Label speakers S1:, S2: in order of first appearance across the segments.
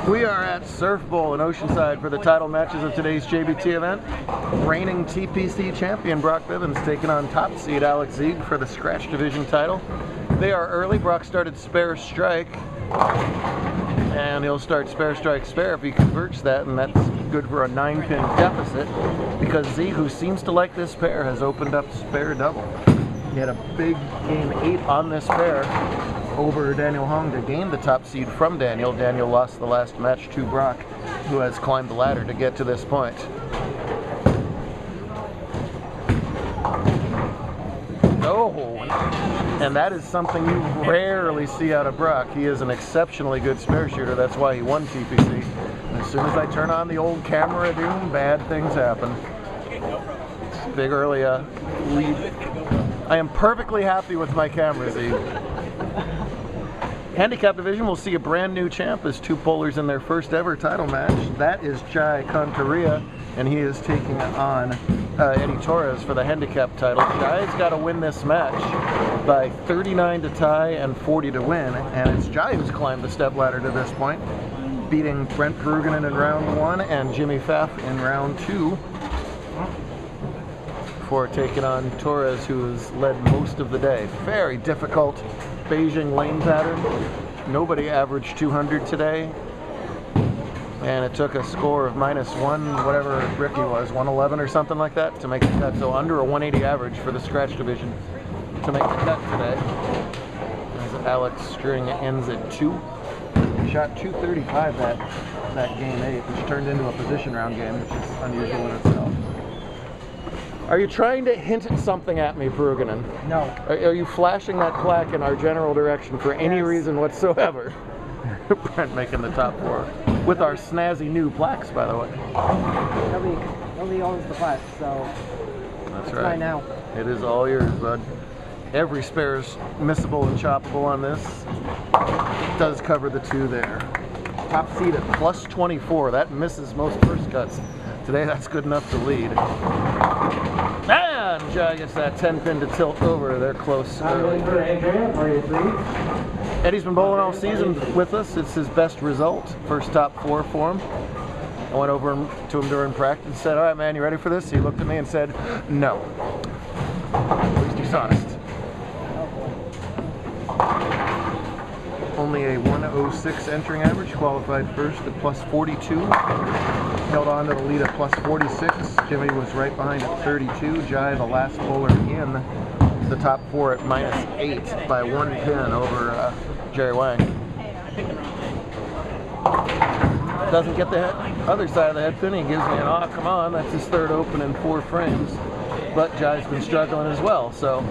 S1: We are at Surf Bowl in Oceanside for the title matches of today's JBT event. Reigning TPC champion Brock Bivens taking on top seed Alex Zieg for the Scratch Division title. They are early. Brock started spare strike, and he'll start spare strike spare if he converts that, and that's good for a 9-pin deficit because Zieg, who seems to like this pair, has opened up spare double. He had a big game 8 on this pair over Daniel Hong to gain the top seed from Daniel. Daniel lost the last match to Brock, who has climbed the ladder to get to this point. Oh, and that is something you rarely see out of Brock. He is an exceptionally good spare shooter. That's why he won TPC. And as soon as I turn on the old camera doom, bad things happen. Big early lead. I am perfectly happy with my camera, Zieg. Handicap division will see a brand new champ as two polars in their first ever title match. That is Jai Contaria, and he is taking on Eddie Torres for the handicap title. Jai's got to win this match by 39 to tie and 40 to win, and it's Jai who's climbed the step ladder to this point, beating Brent Peruginen in round 1 and Jimmy Pfaff in round 2. For taking on Torres, who has led most of the day. Very difficult Beijing lane pattern. Nobody averaged 200 today, and it took a score of -1, whatever Ricky was, 111 or something like that, to make the cut. So under a 180 average for the Scratch division to make the cut today. As Alex string ends at 2. He shot 235 that game 8, which turned into a position round game, which is unusual in itself. Are you trying to hint at something at me, Peruginen?
S2: No.
S1: Are you flashing that plaque in our general direction for any reason whatsoever? Brent making the top 4. With our snazzy new plaques, by the way.
S2: Nobody owns the plaque, so
S1: that's
S2: right. Mine now.
S1: It is all yours, bud. Every spare is missable and choppable on this. It does cover the 2 there. Top seed at +24. That misses most first cuts. Today that's good enough to lead. And Jai gets that 10-pin to tilt over. They're close. Eddie's been bowling all season with us. It's his best result. First top 4 for him. I went over to him during practice and said, "All right, man, you ready for this?" He looked at me and said, "No." At least he's honest. Only a 106 entering average, qualified first at +42. Held on to the lead at +46. Jimmy was right behind at 32. Jai, the last bowler in the top 4 at -8 by 1 pin over Jerry Wang. Doesn't get the other side of the head pin. He gives me an "oh, come on." That's his 3rd open in 4 frames. But Jai's been struggling as well, so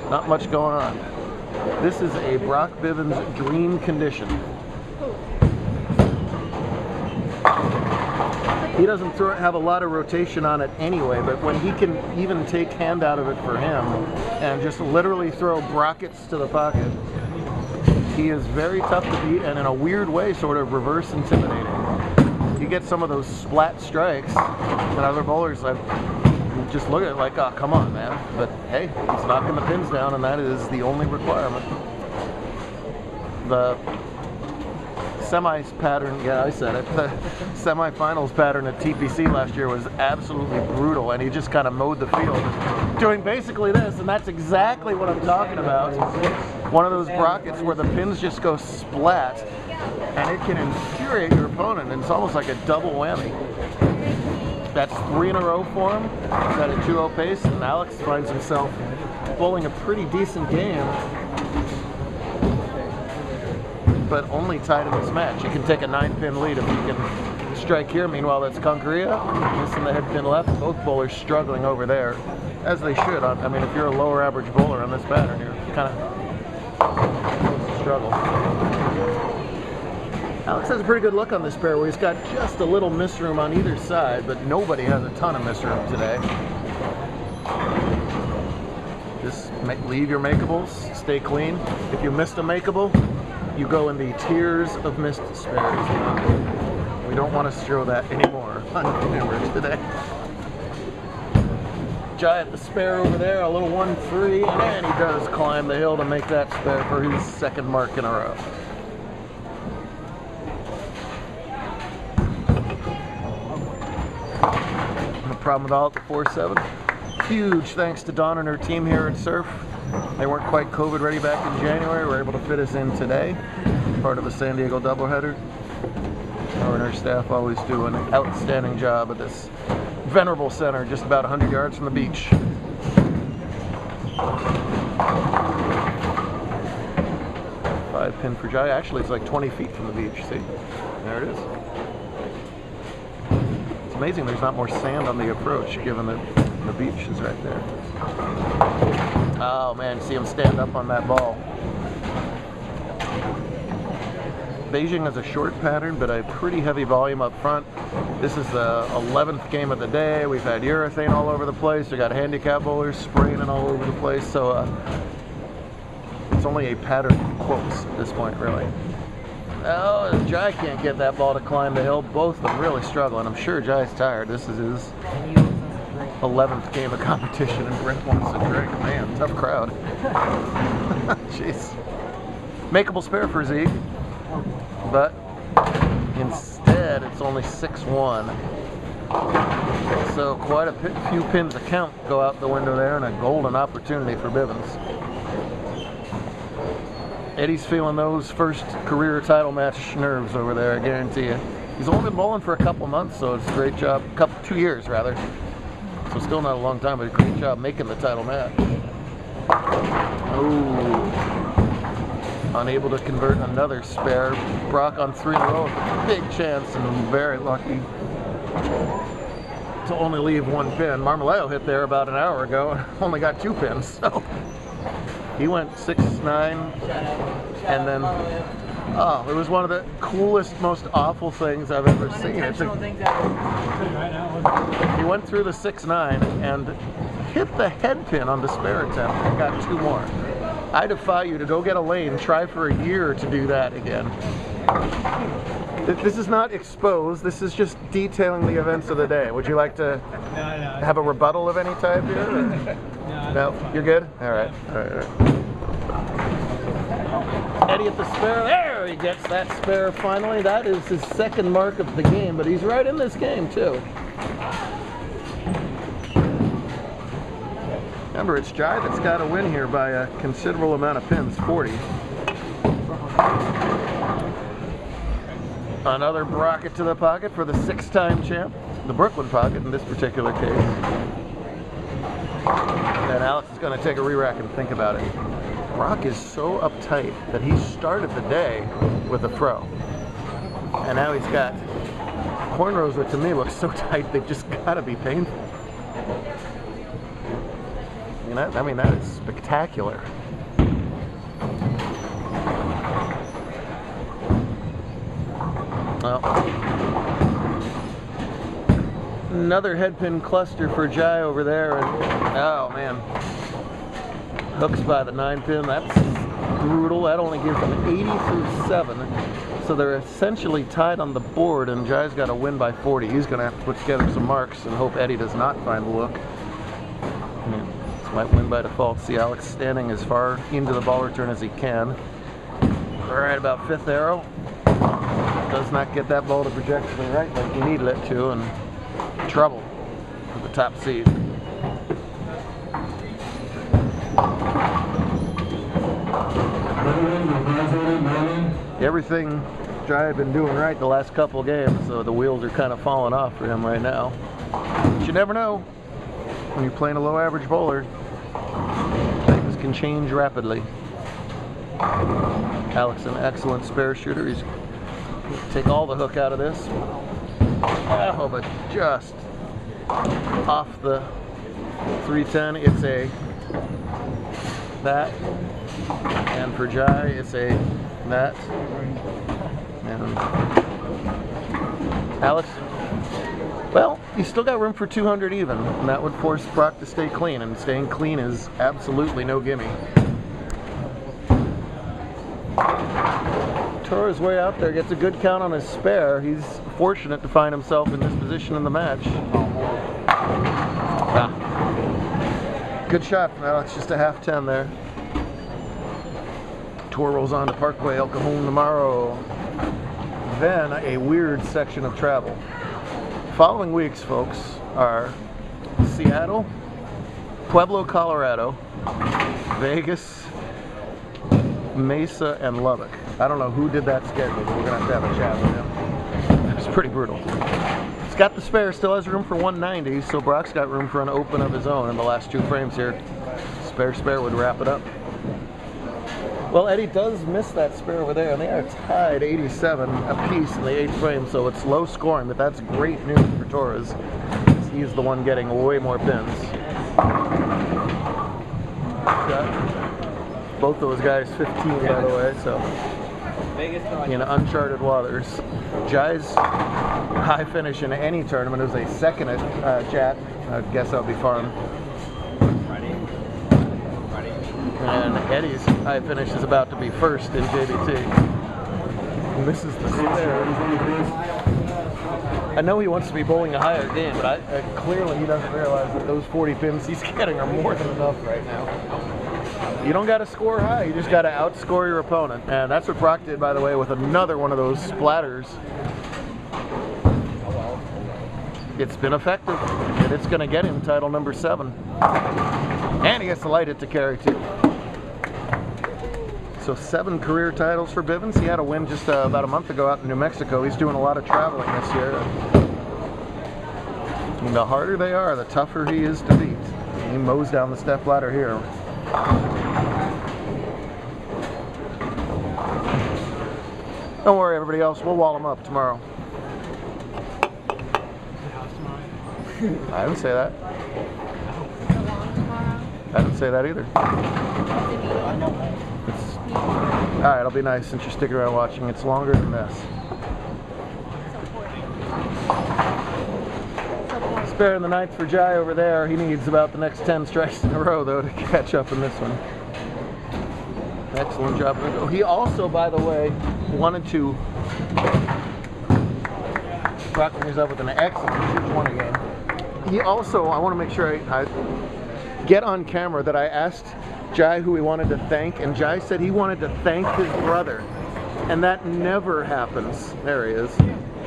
S1: not much going on. This is a Brock Bivens dream condition. He doesn't have a lot of rotation on it anyway, but when he can even take hand out of it for him and just literally throw brockets to the pocket, he is very tough to beat and in a weird way sort of reverse intimidating. You get some of those splat strikes that other bowlers just look at it like, "oh, come on, man." But hey, he's knocking the pins down, and that is the only requirement. The semis pattern, yeah, I said it. The semifinals pattern at TPC last year was absolutely brutal, and he just kind of mowed the field doing basically this, and that's exactly what I'm talking about. One of those brockets where the pins just go splat, and it can infuriate your opponent, and it's almost like a double whammy. That's 3 in a row for him. He's at a 2-0 pace, and Alex finds himself bowling a pretty decent game, but only tied in this match. He can take a 9-pin lead if he can strike here. Meanwhile, that's Concaria missing the head pin left. Both bowlers struggling over there, as they should. I mean, if you're a lower average bowler on this pattern, you're kind of struggle. Alex has a pretty good look on this pair where he's got just a little misroom on either side, but nobody has a ton of misroom today. Just leave your makeables, stay clean. If you missed a makeable, you go in the tiers of missed spares. We don't want to show that anymore on camera today. Jai at the spare over there, a little 1-3, and he does climb the hill to make that spare for his 2nd mark in a row. problem at all at the 4-7. Huge thanks to Dawn and her team here at Surf. They weren't quite COVID ready back in January. We were able to fit us in today, part of a San Diego doubleheader. Her and her staff always do an outstanding job at this venerable center, just about 100 yards from the beach. 5-pin for Jai. Actually, it's like 20 feet from the beach. See? There it is. It's amazing there's not more sand on the approach, given that the beach is right there. Oh man, see him stand up on that ball. Beijing has a short pattern, but a pretty heavy volume up front. This is the 11th game of the day. We've had urethane all over the place. We got handicap bowlers spraying it all over the place. So it's only a pattern quotes at this point, really. Oh, Jai can't get that ball to climb the hill. Both of them really struggling. I'm sure Jai's tired. This is his 11th game of competition, and Brent wants a drink. Man, tough crowd. Jeez. Makeable spare for Zeke, but instead it's only 6-1. So quite a few pins to count go out the window there, and a golden opportunity for Bivens. Eddie's feeling those first career title match nerves over there, I guarantee you. He's only been bowling for a couple months, so it's a great job. 2 years rather. So still not a long time, but a great job making the title match. Oh. Unable to convert another spare. Brock on 3 in a row with a big chance, and very lucky to only leave 1 pin. Marmolejo hit there about an hour ago and only got 2 pins. So he went 6-9, and then it was one of the coolest, most awful things I've ever seen. He went through the 6-9 and hit the head pin on the spare attempt and got 2 more. I defy you to go get a lane, try for a year to do that again. This is not exposed, this is just detailing the events of the day. Would you like to have a rebuttal of any type here? No, you're good? All right. Eddie at the spare, there he gets that spare finally. That is his 2nd mark of the game, but he's right in this game too. Remember, it's Jai that's got to win here by a considerable amount of pins, 40. Another Brocket to the pocket for the 6-time champ, the Brooklyn pocket in this particular case. And Alex is going to take a re-rack and think about it. Brock is so uptight that he started the day with a fro. And now he's got cornrows that to me look so tight they've just got to be painful. I mean, that is spectacular. Well, another headpin cluster for Jai over there, and oh man, hooks by the 9-pin. That's brutal. That only gives them 80 through 7, so they're essentially tied on the board, and Jai's got to win by 40. He's going to have to put together some marks and hope Eddie does not find the look. Might win by default. See Alex standing as far into the ball return as he can. Right about 5th arrow. Does not get that ball to project to the right like he needed it to, and trouble for the top seed. Everything Jai had been doing right the last couple games, so the wheels are kind of falling off for him right now. But you never know. When you're playing a low average bowler, things can change rapidly. Alex, an excellent spare shooter. He's going to take all the hook out of this. Oh, but just off the 310, it's a that. And for Jai, it's a that. And Alex, well, you still got room for 200 even, and that would force Brock to stay clean, and staying clean is absolutely no gimme. Toro's way out there, gets a good count on his spare. He's fortunate to find himself in this position in the match. Ah. Good shot from Alex, just a half 10 there. Toro rolls on to Parkway, El Cajon tomorrow. Then a weird section of travel. Following weeks, folks, are Seattle, Pueblo, Colorado, Vegas, Mesa, and Lubbock. I don't know who did that schedule, but we're going to have a chat with him. It's pretty brutal. He's got the spare, still has room for 190, so Brock's got room for an open of his own in the last 2 frames here. Spare would wrap it up. Well, Eddie does miss that spare over there, and they are tied 87 apiece in the 8th frame, so it's low scoring, but that's great news for Torres. He's the one getting way more pins. Both those guys 15, by the way, so in uncharted waters. Jai's high finish in any tournament is a second at Chat. I guess that'll be fun. And Eddie's high finish is about to be first in JBT. And this is the spare. I know he wants to be bowling a higher game, but clearly he doesn't realize that those 40 pins he's getting are more than enough right now. You don't got to score high, you just got to outscore your opponent. And that's what Brock did, by the way, with another one of those splatters. It's been effective, and it's going to get him title number 7. And he gets to light it to carry 2. So 7 career titles for Bivens. He had a win just about a month ago out in New Mexico. He's doing a lot of traveling this year. And the harder they are, the tougher he is to beat. He mows down the step ladder here. Don't worry, everybody else. We'll wall him up tomorrow. I didn't say that. I didn't say that either. Alright, it'll be nice since you're sticking around watching. It's longer than this. Spare in the 9th for Jai over there. He needs about the next 10 strikes in a row, though, to catch up in this one. Excellent job. He also, by the way, wanted to rocking himself with an excellent 220 game. He also, I want to make sure I get on camera that I asked Jai who he wanted to thank, and Jai said he wanted to thank his brother, and that never happens. There he is.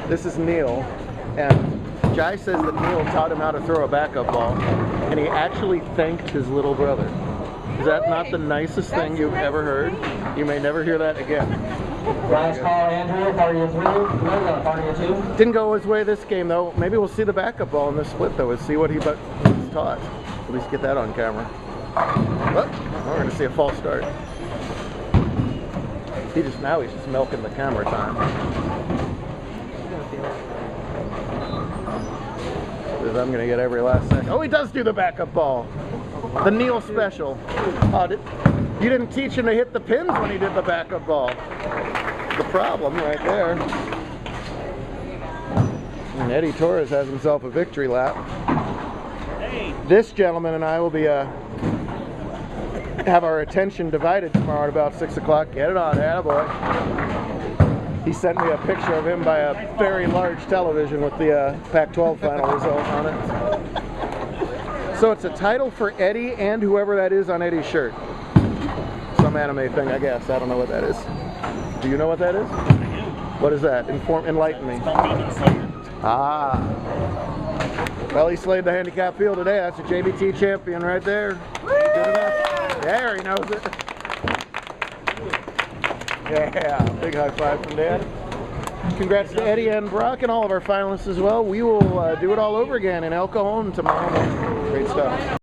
S1: This is Neil, and Jai says that Neil taught him how to throw a backup ball, and he actually thanked his little brother. Is that not the nicest thing you've ever heard? You may never hear that again.
S3: Last call, Andrew, party of 3, party of 2.
S1: Didn't go his way this game, though. Maybe we'll see the backup ball in this split, though, and see what he was taught. At least get that on camera. But we're going to see a false start. He's just milking the camera time. Because I'm going to get every last second. Oh, he does do the backup ball. The Neil special. Oh, you didn't teach him to hit the pins when he did the backup ball. The problem right there. And Eddie Torres has himself a victory lap. This gentleman and I will be have our attention divided tomorrow at about 6 o'clock. Get it on, attaboy. He sent me a picture of him by a very large television with the Pac-12 final result on it. So it's a title for Eddie and whoever that is on Eddie's shirt. Some anime thing, I guess. I don't know what that is. Do you know what that is? What is that? Enlighten me. Ah. Well, he slayed the handicap field today. That's a JBT champion right there. Good enough. There, he knows it. Yeah, big high five from Dad. Congrats to Eddie and Brock and all of our finalists as well. We will do it all over again in El Cajon tomorrow morning. Great stuff.